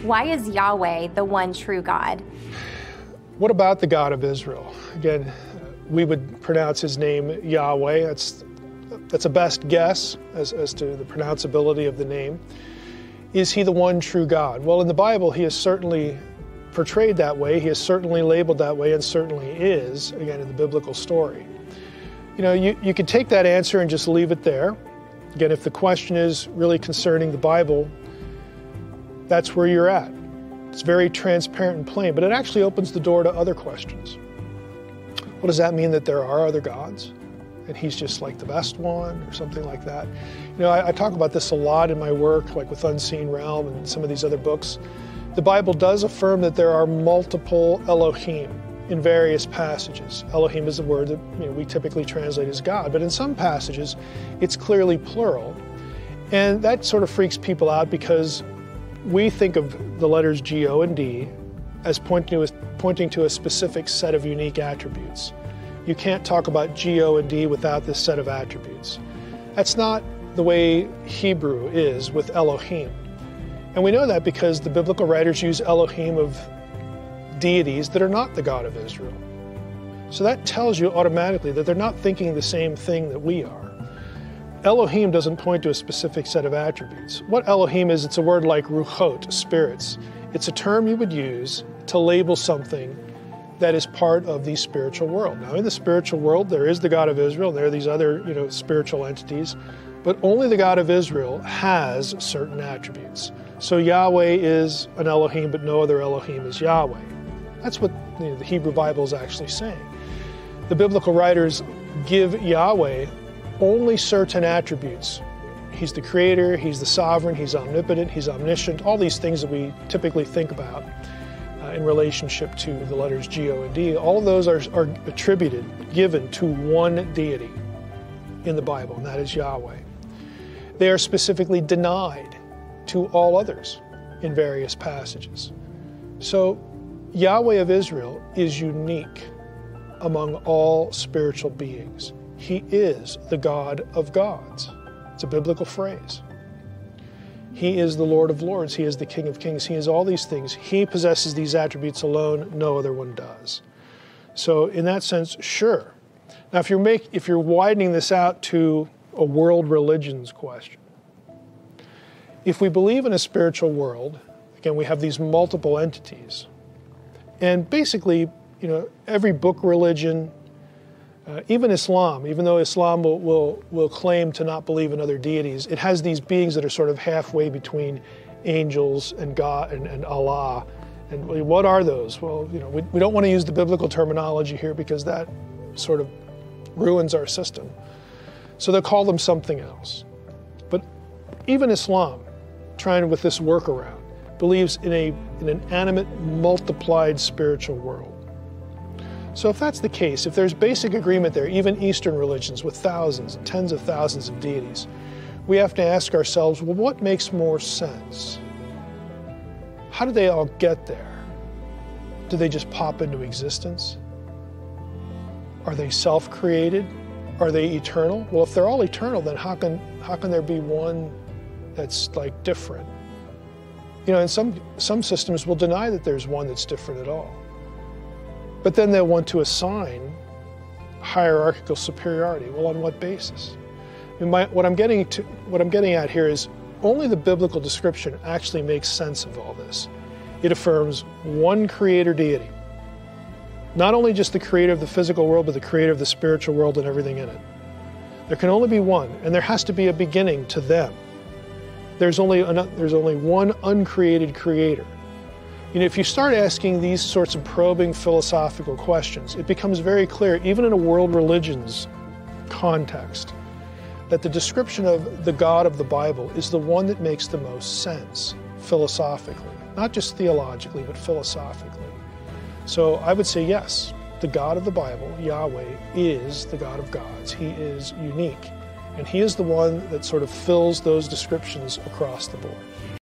Why is Yahweh the one true God? What about the God of Israel? Again, we would pronounce his name Yahweh. That's a best guess as to the pronounceability of the name. Is he the one true God? Well, in the Bible, he is certainly portrayed that way. He is certainly labeled that way and certainly is, again, in the biblical story. You know, you could take that answer and just leave it there. Again, if the question is really concerning the Bible, that's where you're at. It's very transparent and plain, but it actually opens the door to other questions. What does that mean, that there are other gods and he's just like the best one or something like that? You know, I talk about this a lot in my work, like with Unseen Realm and some of these other books. The Bible does affirm that there are multiple Elohim in various passages. Elohim is a word that we typically translate as God, but in some passages it's clearly plural. And that sort of freaks people out because we think of the letters G, O, and D as pointing to a specific set of unique attributes. You can't talk about G, O, and D without this set of attributes. That's not the way Hebrew is with Elohim. And we know that because the biblical writers use Elohim of deities that are not the God of Israel. So that tells you automatically that they're not thinking the same thing that we are. Elohim doesn't point to a specific set of attributes. What Elohim is, it's a word like ruchot, spirits. It's a term you would use to label something that is part of the spiritual world. Now, in the spiritual world, there is the God of Israel, there are these other, spiritual entities, but only the God of Israel has certain attributes. So Yahweh is an Elohim, but no other Elohim is Yahweh. That's what the Hebrew Bible is actually saying. The biblical writers give Yahweh only certain attributes. He's the creator, he's the sovereign, he's omnipotent, he's omniscient, all these things that we typically think about in relationship to the letters G, O, and D. All of those are attributed, given to one deity in the Bible, and that is Yahweh. They are specifically denied to all others in various passages. So Yahweh of Israel is unique among all spiritual beings. He is the God of gods. It's a biblical phrase. He is the Lord of lords. He is the King of kings. He is all these things. He possesses these attributes alone. No other one does. So in that sense, sure. Now, if you're widening this out to a world religions question, if we believe in a spiritual world, again, we have these multiple entities. And basically, every book religion, even Islam, even though Islam will claim to not believe in other deities, it has these beings that are sort of halfway between angels and God and Allah. And what are those? Well, we don't want to use the biblical terminology here because that sort of ruins our system. So they'll call them something else. But even Islam, trying with this workaround, believes in an animate, multiplied spiritual world. So if that's the case, if there's basic agreement there, even Eastern religions with thousands and tens of thousands of deities, we have to ask ourselves, well, what makes more sense? How did they all get there? Did they just pop into existence? Are they self-created? Are they eternal? Well, if they're all eternal, then how can there be one that's like different? And some systems will deny that there's one that's different at all. But then they'll want to assign hierarchical superiority. Well, on what basis? What I'm getting at here is only the biblical description actually makes sense of all this. It affirms one creator deity. Not only just the creator of the physical world, but the creator of the spiritual world and everything in it. There can only be one, and there has to be a beginning to them. There's only one uncreated creator. If you start asking these sorts of probing philosophical questions, it becomes very clear, even in a world religions context, that the description of the God of the Bible is the one that makes the most sense philosophically, not just theologically, but philosophically. So I would say yes, the God of the Bible, Yahweh, is the God of gods. He is unique, and he is the one that sort of fills those descriptions across the board.